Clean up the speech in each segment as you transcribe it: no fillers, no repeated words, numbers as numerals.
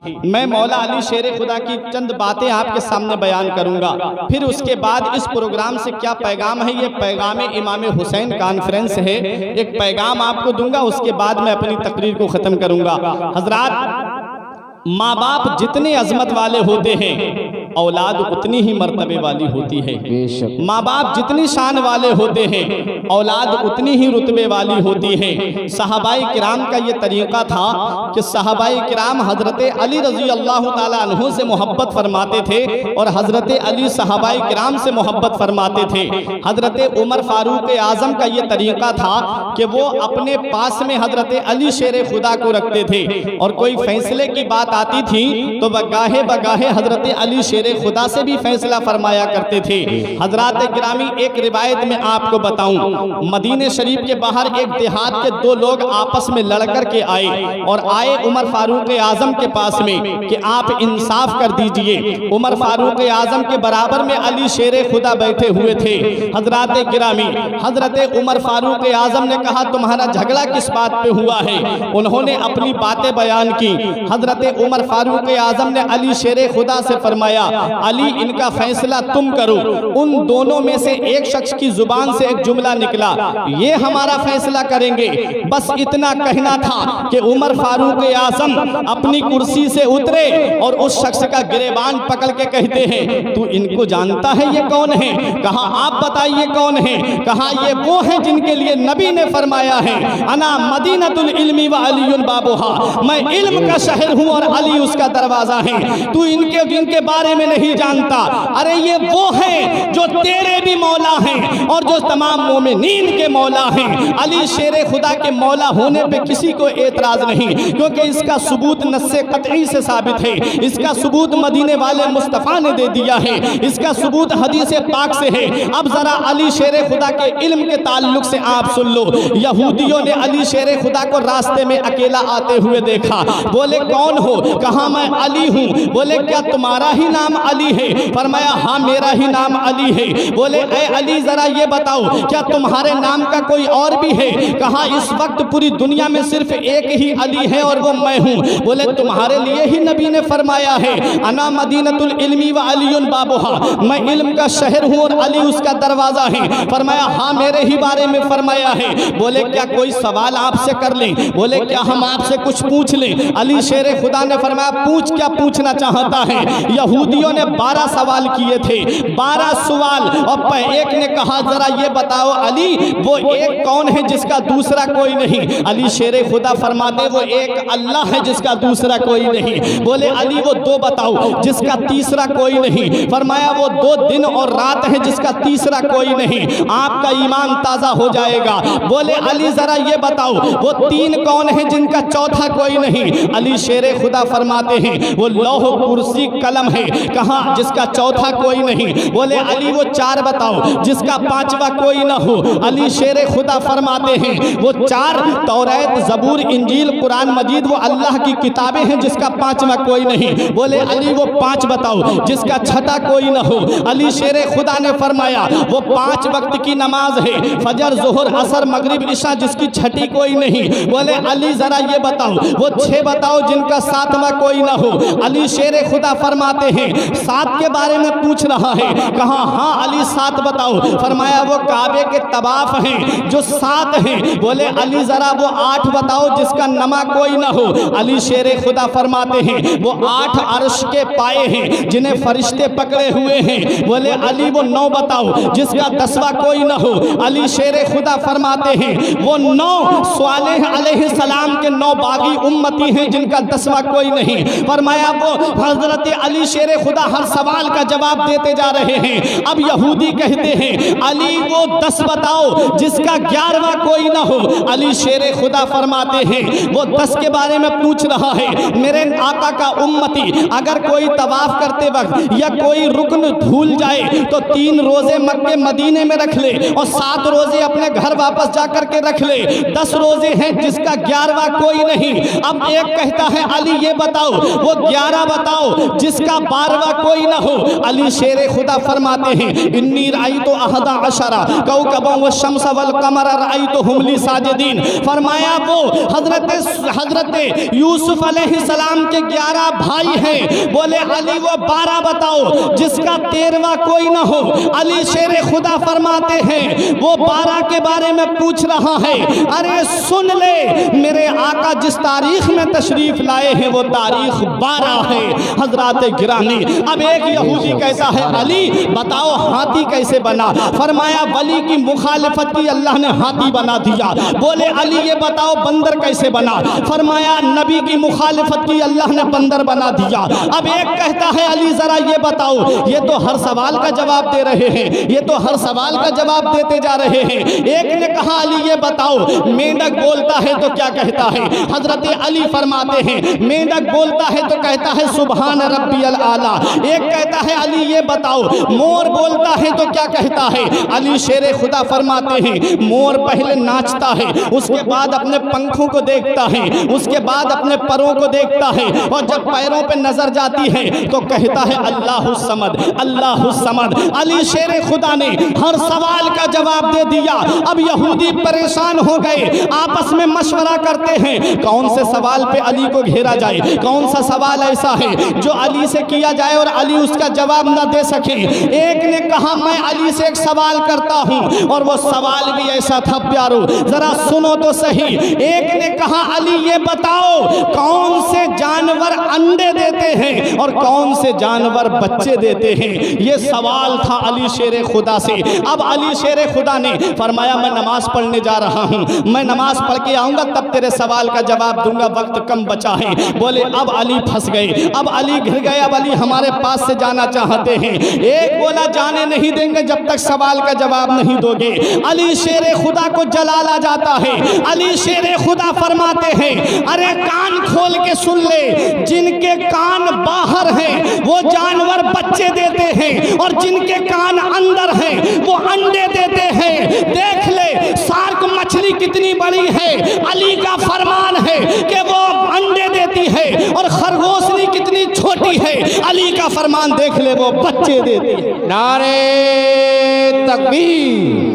मैं मौला अली शेर खुदा की चंद बातें आपके सामने बयान करूंगा। फिर उसके बाद इस प्रोग्राम से क्या पैगाम है, ये पैगाम इमाम हुसैन कॉन्फ्रेंस है, एक पैगाम आपको दूंगा। उसके बाद मैं अपनी तकरीर को ख़त्म करूंगा। हजरात, माँ बाप जितने अजमत वाले होते हैं, औलाद उतनी ही मर्तबे वाली होती है। माँ बाप जितनी शान वाले होते हैं, औलाद उतनी ही रुतबे वाली होती है। सहाबाई किराम का ये तरीक़ा था कि सहाबाई किराम हज़रत अली रज़ी अल्लाह ताला अन्हु से मोहब्बत फरमाते थे और हज़रत अली सहाबाई किराम से मोहब्बत फरमाते थे। हज़रत उमर फ़ारूक आज़म का ये तरीक़ा था कि वो अपने पास में हज़रत अली शेर खुदा को रखते थे और कोई फैसले की बात आती थी तो बगाहे बगाहे हज़रत अली शेर खुदा से भी फैसला फरमाया करते थे। हजरात गिरामी, एक रिवायत में आपको बताऊं, मदीने शरीफ के बाहर एक देहात के दो लोग आपस में लड़कर के आए और आए उमर फारूक आजम के पास में कि आप इंसाफ कर दीजिए। उमर फारूक आजम के बराबर में अली शेर खुदा बैठे हुए थे। हजरात गिरामी, हजरत उमर फारूक आजम ने कहा, तुम्हारा झगड़ा किस बात पे हुआ है? उन्होंने अपनी बातें बयान की। हजरत उमर फारूक आजम ने अली शेर खुदा से फरमाया, अली, इनका फैसला तुम करो। उन दोनों में से एक शख्स की जुबान से एक जुमला निकला, ये हमारा फैसला करेंगे। बस इतना कहना था कि उमर फारूक आजम अपनी कुर्सी से उतरे और उस शख्स का गिरेबान पकड़ के कहते हैं, तू इनको जानता है, ये कौन है? कहा, आप बताइए कौन है? कहा, ये वो है जिनके लिए नबी ने फरमाया है, अना मदीनतुल इल्मी व अलीयुन बाबुहा, मैं इल्म का शहर हूँ और अली उसका दरवाजा है। तू इनके बारे में नहीं जानता। अरे ये वो है जो तेरे भी मौला हैं और जो तमाम मोमिनीन के मौला हैं। अली शेर खुदा के मौला होने पे किसी को एतराज नहीं, क्योंकि इसका सबूत नस्से कतई से साबित है। इसका सबूत मदीने वाले मुस्तफ़ा ने दे दिया है, इसका सबूत हदीस पाक से है। अब जरा अली शेर खुदा के इल्म के ताल्लुक से आप सुन लो। यहूदियों ने अली शेर खुदा को रास्ते में अकेला आते हुए देखा। बोले, कौन हो? कहा, मैं अली हूँ। बोले, क्या तुम्हारा ही नाम अली है? फरमाया, हाँ, मेरा ही नाम अली है। बोले, ए अली, जरा ये बताओ, क्या तुम्हारे नाम का कोई और भी है? कहा, इस वक्त पूरी दुनिया में सिर्फ एक ही अली है और वो मैं हूँ। बोले, तुम्हारे लिए ही नबी ने फरमाया है, अना मदीनतुल इल्मी व अलीयुन बाबुहा, मैं इल्म का शहर हूँ और अली उसका दरवाजा है। फरमाया, हाँ, मेरे ही बारे में फरमाया है। बोले, क्या कोई सवाल आपसे कर लें? बोले, क्या हम आपसे कुछ पूछ लें? अली शेर खुदा ने फरमाया, पूछ, क्या पूछना चाहता है? यहूदियों ने 12 सवाल किए थे, 12 सवाल। और एक ने कहा, जरा ये बताओ अली, वो एक कौन है जिसका दूसरा कोई नहीं? अली शेर खुदा फरमाते, वो एक अल्लाह है जिसका दूसरा कोई नहीं। बोले, अली, वो 2 बताओ जिसका तीसरा कोई नहीं। फरमाया, वो 2 दिन और रात है जिसका तीसरा कोई नहीं। आपका ईमान ताज़ा हो जाएगा। बोले, अली, जरा ये बताओ, वो 3 कौन है जिनका चौथा कोई नहीं? अली शेर खुदा फरमाते हैं, वो लौह कुर्सी कलम है। कहा, जिसका चौथा कोई नहीं। बोले, अली, वो 4 बताओ जिसका 5वां कोई ना हो। अली शेर खुदा फरमाते हैं, वो 4 तौरात, ज़बूर, इंजील, कुरान मजीद, वो अल्लाह की किताबें हैं जिसका 5वां कोई नहीं। बोले, अली, वो 5 बताओ जिसका 6था कोई ना हो। अली शेर खुदा ने फरमाया, वो 5 वक्त की नमाज है, फजर, जोहर, असर, मगरिब, इशा, जिसकी 6ठी कोई नहीं। बोले, अली, जरा ये बताओ, वो 6 बताओ जिनका 7वां कोई ना हो। अली शेर खुदा फरमाते हैं, 7 के बारे में पूछ रहा है। कहा, हाँ अली, 7 बताओ। फरमाया, वो काबे के तवाफ हैं जो 7 हैं। बोले, अली, जरा वो 8 बताओ जिसका नमा कोई ना हो। अली शेर खुदा फरमाते हैं, वो 8 अर्श के पाए हैं जिन्हें फरिश्ते पकड़े हुए हैं। बोले, अली, वो 9 बताओ जिसका 10वां कोई ना हो। अली शेर खुदा फरमाते हैं, वो 9 स्वालेह अलैहिस्सलाम के 9 बागी उम्मती हैं जिनका 10वां कोई नहीं। फरमाया, वो हजरत अली शेर खुदा हर सवाल का जवाब देते जा रहे हैं। अब यहूदी कहते हैं, अली, वो 10 बताओ जिसका 11वां कोई ना हो। अली शेर खुदा फरमाते हैं, वो 10 के बारे में पूछ रहा है। मेरे आका का उम्मती अगर कोई तवाफ करते वक्त या कोई रुकन भूल जाए तो 3 रोजे मक्के मदीने में रख ले और 7 रोजे अपने घर वापस जाकर के रख ले। 10 रोजे हैं जिसका 11वां कोई नहीं। अब एक कहता है, अली, ये बताओ, वो 11 बताओ जिसका 12 बारवा कोई ना हो। अली शेर खुदा फरमाते हैं इन्नी राई तो अहदा अशरा कौकबों व शम्स वल कमर राई तो हुमली साजिदीन। फरमाया वो हजरत यूसुफ अलैहिस्सलाम के 11 भाई हैं, बोले अली वो 12 बताओ जिसका 13वां कोई ना हो। अली शेर खुदा फरमाते हैं वो 12 के बारे में पूछ रहा है, अरे सुन ले मेरे आका जिस तारीख में तशरीफ लाए हैं वो तारीख 12 है हजरात गिरानी। अब एक यहूदी कहता है अली बताओ हाथी कैसे बना। फरमाया वली की मुखालिफत की अल्लाह ने हाथी बना दिया। बोले अली ये बताओ बंदर कैसे बना। फरमाया नबी की मुखालिफत की अल्लाह ने बंदर बना दिया। अब एक कहता है अली जरा ये बताओ, ये तो हर सवाल का जवाब दे रहे हैं, ये तो हर सवाल का जवाब देते जा रहे हैं। एक ने कहा अली ये बताओ मेंढक बोलता है तो क्या कहता है। हजरत अली फरमाते हैं मेंढक बोलता है तो कहता है सुभान रब्बियल आला। एक कहता है अली ये बताओ मोर बोलता है तो क्या कहता है। अली शेर खुदा फरमाते हैं मोर पहले नाचता है, उसके बाद अपने पंखों को देखता है, उसके बाद अपने परों को देखता है, और जब पैरों पे नजर जाती है तो कहता है अल्लाहु समद अल्लाहु समद। अली शेर खुदा ने हर सवाल का जवाब दे दिया। अब यहूदी परेशान हो गए, आपस में मशवरा करते हैं कौन से सवाल पे अली को घेरा जाए, कौन सा सवाल ऐसा है जो अली से किया जाए और अली उसका जवाब ना दे सके। एक ने कहा मैं अली से एक सवाल करता हूं, और वो सवाल भी ऐसा था प्यारो जरा सुनो तो सही। एक ने कहा अली ये बताओ कौन से जानवर अंडे देते हैं और कौन से जानवर बच्चे देते हैं। ये सवाल था अली शेर खुदा से। अब अली शेर खुदा ने फरमाया मैं नमाज पढ़ने जा रहा हूं, मैं नमाज पढ़ के आऊंगा तब तेरे सवाल का जवाब दूंगा, वक्त कम बचा है। बोले अब अली फंस गए, अब अली घिर गए, अब अली हमारे पास से जाना चाहते हैं। एक बोला जाने नहीं देंगे जब तक सवाल का जवाब नहीं दोगे। अली शेर खुदा को जलाल आ जाता है। अली शेर खुदा फरमाते हैं अरे कान खोल के सुन ले, जिनके कान बाहर हैं वो जानवर बच्चे देते हैं और जिनके कान अंदर हैं वो अंडे देते हैं। देख ले शार्क मछली कितनी बड़ी है, अली का फरमान है कि वो अंडे देती है, और खरगोशनी कितनी छोटी है, अली का फरमान देख ले वो बच्चे देती है। नारे तकबीर,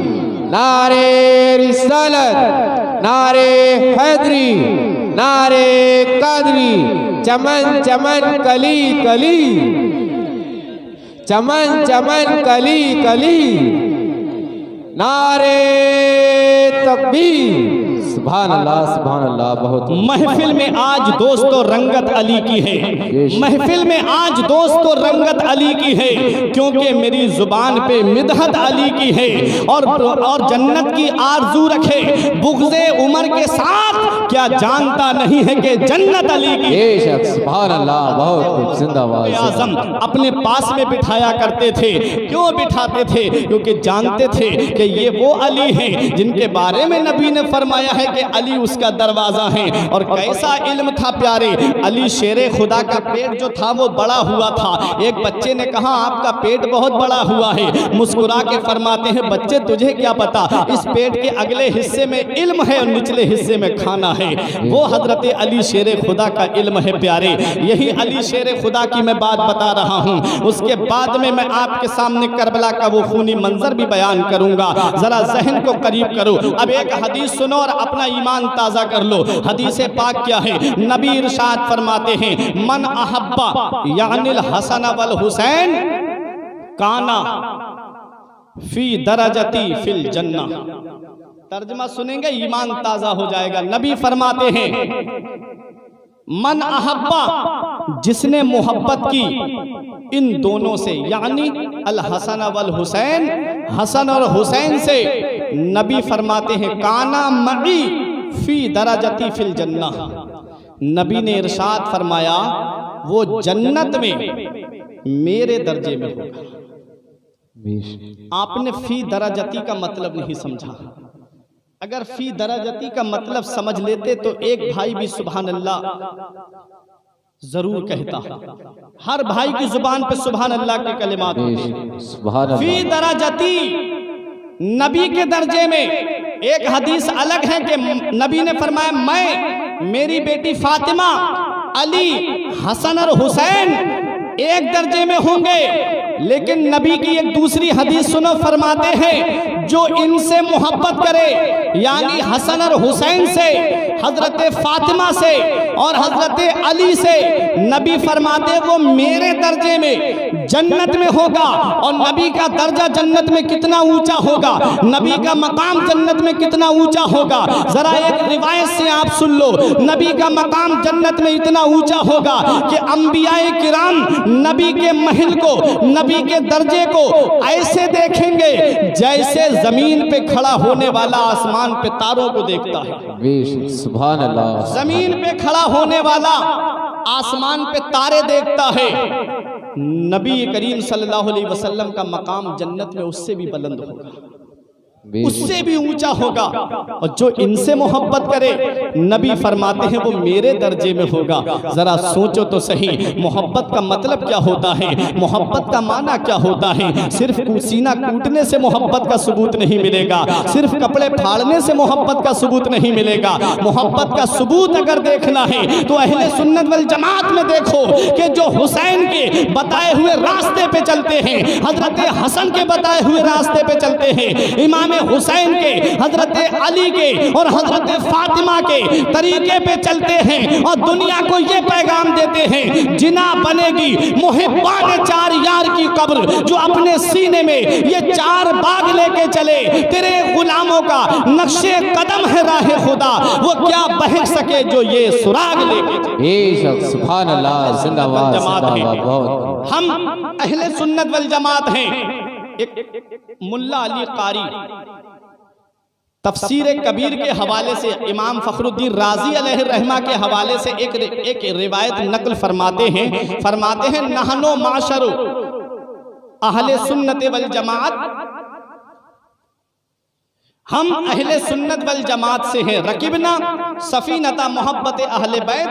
नारे रिसालत, नारे हैदरी, नारे कादरी, चमन चमन कली कली, चमन चमन कली कली, नारे तकबीर। सुभान अल्लाह सुभान अल्लाह। बहुत महफिल में आज दोस्तों रंगत अली की है, महफिल में आज दोस्तों रंगत अली की है, क्योंकि मेरी जुबान पे मिदहत अली की है, और जन्नत की आरजू रखे बुग़्ज़े उमर के साथ क्या जानता नहीं है कि जन्नत अली की है। सुभान अल्लाह। बहुत जिंदाबाद। आज़म अपने पास में बिठाया करते थे। क्यों बिठाते थे? क्योंकि जानते थे कि ये वो अली हैं जिनके बारे में नबी ने फरमाया है कि अली उसका दरवाज़ा है। और कैसा इल्म था प्यारे, अली शेर खुदा का पेट जो था वो बड़ा हुआ था। एक बच्चे ने कहा आपका पेट बहुत बड़ा हुआ है, मुस्कुरा के फरमाते हैं बच्चे तुझे क्या पता, इस पेट के अगले हिस्से में इल्म है और निचले हिस्से में खाना है। वो हजरत अली शेर खुदा का इल्म है प्यारे। यही अली शेर खुदा की मैं बात बता रहा हूँ। उसके बाद में मैं आपके सामने करबला का वो खूनी मंजर भी बयान करूंगा, जरा जहन को करीब करो। अब एक हदीस सुनो और अपना ईमान ताज़ा कर लो। हदीस पाक क्या है? नबी इरशाद फरमाते हैं मन अहब्बा यानिल हसन वल हुसैन काना फी दरजती फिल जन्ना। तर्जमा सुनेंगे ईमान ताज़ा हो जाएगा। नबी फरमाते हैं मन अहब्बा जिसने मोहब्बत की इन दोनों से, यानी अल हसन वल हुसैन, हसन और हुसैन से, नबी फरमाते हैं काना मई फी दरजती फिल जन्ना। नबी ने इरशाद फरमाया वो जन्नत में मेरे दर्जे में होगा। आपने फी दरजती का मतलब नहीं समझा। अगर फी दरजती का मतलब समझ लेते तो एक भाई भी सुभान अल्लाह जरूर कहता। हर भाई की जुबान पे सुभान अल्लाह के कलिमात होते। फी दरजती नबी के दर्जे में। एक हदीस अलग है कि नबी ने फरमाया मैं, मेरी बेटी फातिमा, अली, हसन और हुसैन एक दर्जे में होंगे। लेकिन नबी की एक दूसरी हदीस सुनो, फरमाते हैं जो इनसे मोहब्बत करे, यानी हसन और हुसैन से, हजरत फातिमा से और हजरत अली से, नबी फरमाते वो मेरे दर्जे में जन्नत में होगा। और नबी का दर्जा जन्नत में कितना ऊंचा होगा, नबी का मकाम जन्नत में कितना ऊंचा होगा, जरा एक रिवायत से आप सुन लो। नबी का मकाम जन्नत में इतना ऊंचा होगा कि अंबियाए किराम नबी के महल को, नबी के दर्जे को ऐसे देखेंगे जैसे जमीन पे खड़ा होने वाला आसमान पे तारों को देखता है। सुभान अल्लाह। जमीन पे खड़ा होने वाला आसमान पे तारे देखता है। नबी करीम सल्लल्लाहु अलैहि वसल्लम का मकाम जन्नत में उससे भी बुलंद होगा, उससे भी ऊंचा होगा। और जो इनसे मोहब्बत करे, नबी फरमाते हैं वो मेरे दर्जे में होगा। जरा सोचो तो सही, मोहब्बत का मतलब क्या होता है, मोहब्बत का माना क्या होता है। सिर्फ सीना कूटने से मोहब्बत का सबूत नहीं मिलेगा, सिर्फ कपड़े फाड़ने से मोहब्बत का सबूत नहीं मिलेगा। मोहब्बत का सबूत अगर देखना है तो अहले सुन्नत वल जमात में देखो कि जो हुसैन के बताए हुए रास्ते पे चलते हैं, हजरत हसन के बताए हुए रास्ते पे चलते हैं, इमाम हुसैन के, हजरत अली के और हजरत फातिमा के तरीके पे चलते हैं और दुनिया को ये पैगाम देते हैं, जिना बनेगी मुहिब्बान चार यार की कब्र, जो अपने सीने में ये चार बाग लेके चले। तेरे गुलामों का नक्शे कदम है राह खुदा, वो क्या बहक सके जो ये सुराग लेके। सुभान अल्लाह, जिंदाबाद जिंदाबाद। हम अहले सुन्नत वल जमात हैं। एक मुल्ला अली कारी तफसीर कबीर के हवाले से, इमाम फखरुद्दीन राजी अलैहि रहमा के हवाले से एक रिवायत नकल फरमाते हैं नहनो माशरु अहले सुन्नत वल जमात, हम अहले सुन्नत वल जमात से हैं। रकीबना सफीनता मोहब्बत अहले बैत,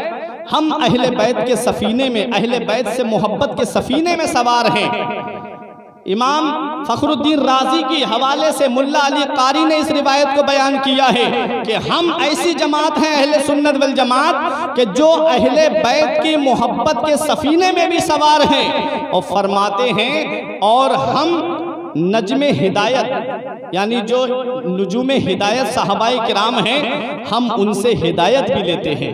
हम अहले बैत के सफीने में, अहले बैत से मोहब्बत के सफीने में सवार हैं। इमाम फखरुद्दीन राजी की हवाले से मुल्ला अली कारी ने इस रिवायत को बयान किया है कि हम ऐसी जमात हैं अहले सुन्नत वल जमात कि जो अहले बैत की मोहब्बत के सफीने में भी सवार हैं। और फरमाते हैं और हम नजमे हिदायत, यानी जो नुजूमे हिदायत सहाबाए किराम हैं, हम उनसे हिदायत भी लेते हैं।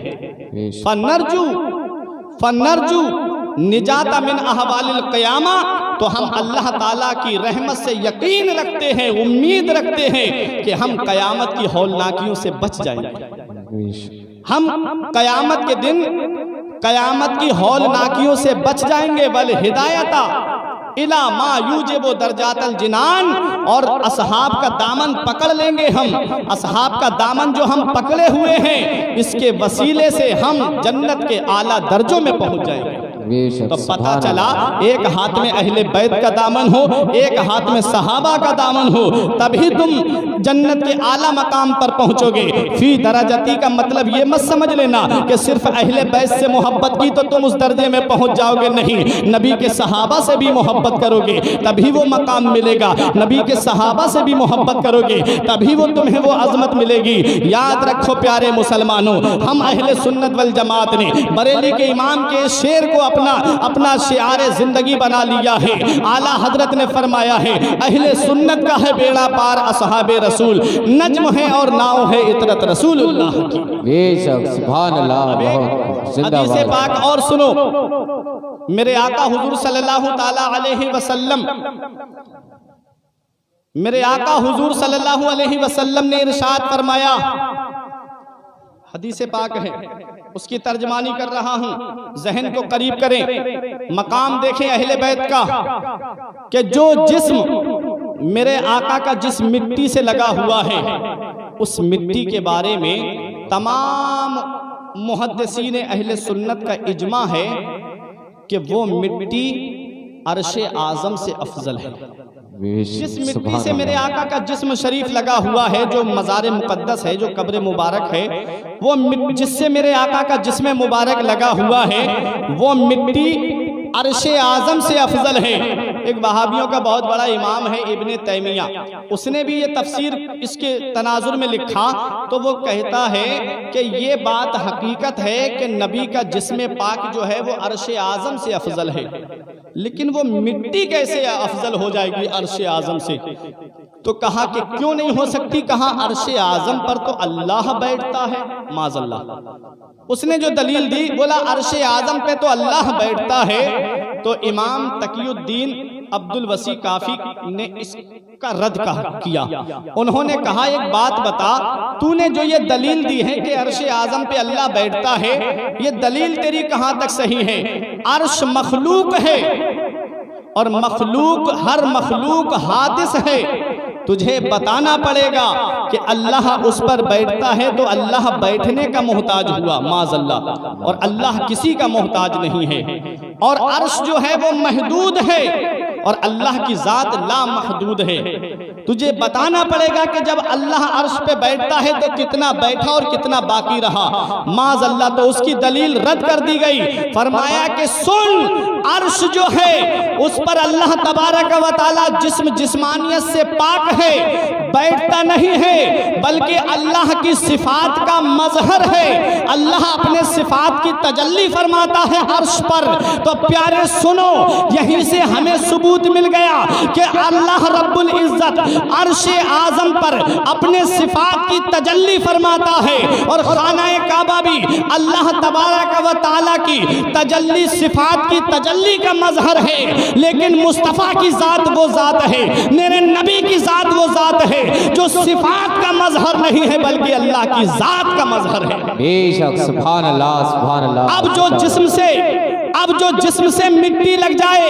फनरजू निजाता मिन अहवालिल क़यामा, तो हम अल्लाह ताला की रहमत से यकीन रखते हैं, उम्मीद रखते हैं कि हम क़यामत की हौलनाकियों से बच जाएंगे। हम क़यामत के दिन क़यामत की हौलनाकियों से बच जाएंगे। वल हिदायता इला मा यूजिबु दर्जातल जिनान, और असहाब का दामन पकड़ लेंगे हम। असहाब का दामन जो हम पकड़े हुए हैं, इसके वसीले से हम जन्नत के आला दर्जों में पहुंच जाएंगे। तो पता चला एक हाथ में अहले बैत का दामन हो, एक हाथ में सहाबा का दामन हो, तभी तुम जन्नत के आला मकाम पर पहुंचोगे। फी दराजती का मतलब ये मत समझ लेना कि सिर्फ अहले बैत से मोहब्बत की तो तुम उस दर्जे में पहुंच जाओगे, नहीं। नबी के सहाबा से भी मोहब्बत करोगे तभी वो मकाम मिलेगा, नबी के सहाबा से भी मोहब्बत करोगे तभी वो तुम्हें वो अजमत मिलेगी। याद रखो प्यारे मुसलमानों, हम अहले सुन्नत वल जमात ने बरेली के इमाम के शेर को अपना शिआरे जिंदगी बना लिया है। आला हजरत ने फरमाया है, अहले सुन्नत का है बेड़ा पार असहाबे रसूल, नज्म है और नाव है इतरत रसूलुल्लाह की। बेशक सुभान अल्लाह, हदीस पाक और सुनो, मेरे आका हुजूर सल्लल्लाहु ताला अलैहि वसल्लम, मेरे आका हुजूर सल्लल्लाहु अलैहि वसल्लम ने इरशाद फरमाया, हदीस पाक है, उसकी तर्जमानी कर रहा हूं, जहन को करीब करें, मकाम देखें अहले बैत का, कि जो जिस्म मेरे आका का जिस मिट्टी से लगा हुआ है, उस मिट्टी के बारे में तमाम मुहद्दिसीन अहले सुन्नत का इजमा है कि वो मिट्टी अर्शे आज़म से अफजल है। जिस मिट्टी से मेरे आका का जिस्म शरीफ लगा हुआ है, जो मज़ार मुक़द्दस है, जो कब्र मुबारक है, वो जिससे मेरे आका का जिस्म मुबारक लगा हुआ है, वो मिट्टी अर्शे आज़म से अफजल है। एक वहाबियों का बहुत बड़ा इमाम है इब्ने तैमिया, उसने भी ये तफसीर इसके तनाजुर में लिखा तो वो कहता है कि ये बात हकीकत है कि नबी का जिस्म पाक जो है वो अर्श आज़म से अफजल है, लेकिन वो मिट्टी कैसे अफजल हो जाएगी अर्श आज़म से? तो कहा कि क्यों नहीं हो सकती, कहा अर्श आज़म पर तो अल्लाह बैठता है, माज़अल्लाह। उसने जो दलील दी बोला अर्श आज़म पे तो अल्लाह बैठता है। तो इमाम तकीउद्दीन अब्दुल वसी काफी ने इसका रद्द किया। उन्होंने कहा एक बात बता, तूने जो ये दलील दी है कि अर्श आज़म पे अल्लाह बैठता है, ये दलील तेरी कहाँ तक सही है? अर्श मखलूक है और मखलूक हर मखलूक हादिस है, तुझे बताना पड़ेगा कि अल्लाह उस पर बैठता है तो अल्लाह बैठने का मोहताज हुआ, माज़अल्लाह, और अल्लाह किसी का मोहताज नहीं है। और अर्श जो है वो महदूद है और अल्लाह की ज़ात लामहदूद है। तुझे बताना पड़ेगा कि जब अल्लाह अर्श पे बैठता है तो कितना बैठा और कितना बाकी रहा, माज़अल्लाह। तो उसकी दलील रद्द कर दी गई। फरमाया कि सुन, अर्श जो है उस पर अल्लाह तबारक व तआला जिस्मानियत से पाक है, बैठता नहीं है, बल्कि अल्लाह की सिफात का मजहर है। अल्लाह अपने सिफात की तजल्ली फरमाता है अर्श पर। तो प्यारे सुनो, यहीं से हमें सबूत मिल गया कि अल्लाह रब्बुल इज्जत अर्श आज़म पर अपने सिफात की तजल्ली फरमाता है। और खानाए काबा भी अल्लाह तबारक व तआला की तजल्ली सिफात की तजल्ली का मजहर है। लेकिन मुस्तफ़ा की ज़ात वो ज़ात है, मेरे नबी की ज़ात वो ज़ात है जो सिफात का मजहर नहीं है बल्कि अल्लाह की ज़ात का मजहर है। बेशक, सुभान अल्लाह, सुभान अल्लाह। अब जो जिस्म से मिट्टी लग जाए,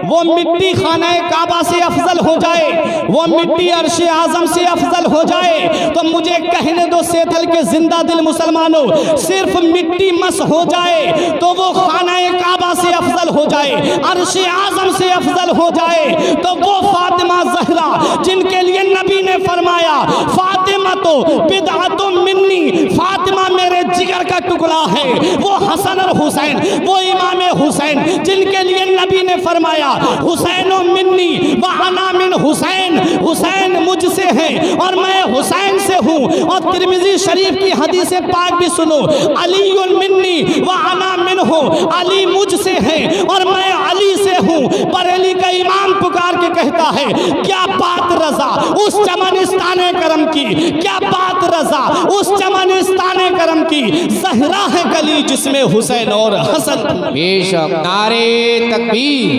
वो मिट्टी खानाए काबा से अफजल हो जाए, वो मिट्टी अर्श आज़म से अफजल हो जाए, तो मुझे कहने दो सेथल के जिंदा दिल मुसलमानों, सिर्फ मिट्टी मस हो जाए तो वो खानाए काबा से अफजल हो जाए, अर्श आज़म से अफजल हो जाए। तो वो फातिमा ज़हरा जिनके लिए नबी ने फरमाया फातिमा तो बिदअतुम मिन्नी, फातिमा मेरे जिगर का टुकड़ा है, वो हसन और हुसैन, वो इमाम हुसैन जिनके लिए नबी ने फरमाया हुसैन मिन्नी व अना मिन हुसैन, हुसैन मुझसे है और मैं हुसैन से हूँ। और तिरमिज़ी शरीफ की हदीस पाक भी सुनो, अली मिन्नी व अना मिनहु, अली मुझसे है और मैं अली से हूँ। बरेली का इमाम पुकार के कहता है क्या बात रजा उस चमनिस्ताने करम की, क्या बात रजा उस चमनिस्ताने करम की, ज़हरा है कली जिसमें हुसैन और हसन। बेशक, नारे तकबीर,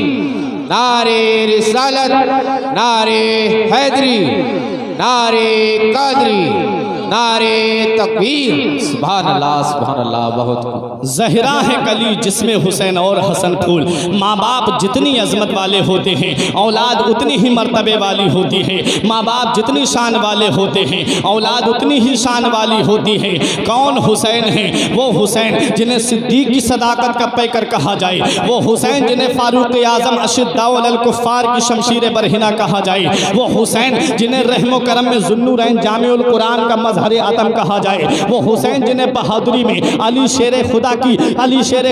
नारे रिसालत, नारे हैदरी, नारे कादरी, नारे तकबीर, सुभान अल्लाह, सुभान अल्लाह। बहुत ज़हरा है कली जिसमें हुसैन और हसन फूल। माँ बाप जितनी अजमत वाले होते हैं औलाद उतनी ही मर्तबे वाली होती है। माँ बाप जितनी शान वाले होते हैं औलाद उतनी ही शान वाली होती है। कौन हुसैन है? वो हुसैन जिन्हें सिद्दीक की सदाकत का पैकर कहा जाए, वो हुसैन जिन्हें फारूक आज़म अशिद्दाउ अलल कुफ़ार की शमशीर बरहिना कहा जाए, वो हुसैन जिन्हें रहमो करम में ज़ुन्नुरैन जामिउल कुरान का मजहर आतम कहा जाए, वो हुसैन जिन्हें बहादुरी में अली शेर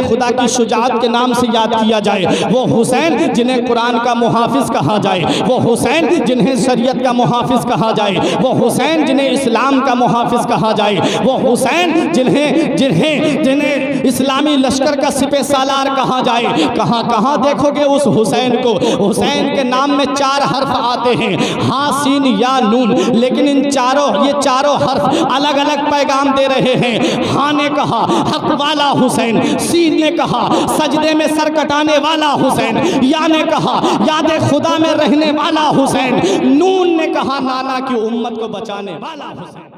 खुदा की शुजाअत के नाम से याद किया जाए, वो हुसैन जिन्हें कुरान का मुहाफिज कहा जाए, वो हुसैन जिन्हें शरीयत का मुहाफिज कहा जाए, वो हुसैन जिन्हें इस्लाम का मुहाफिज कहा जाए, वो हुसैन जिन्हें इस्लामी लश्कर का सिपह सालार कहा जाए। कहाँ कहाँ देखोगे उस हुसैन को। हुसैन के नाम में 4 हर्फ आते हैं, हाँ सीन या नून, लेकिन इन ये चारों हर्फ अलग अलग पैगाम दे रहे हैं। हाँ ने कहा हक वाला हुसैन, सीन ने कहा सजदे में सर कटाने वाला हुसैन, या ने कहा याद खुदा में रहने वाला हुसैन, नून ने कहा नाना की उम्मत को बचाने वाला हुसैन।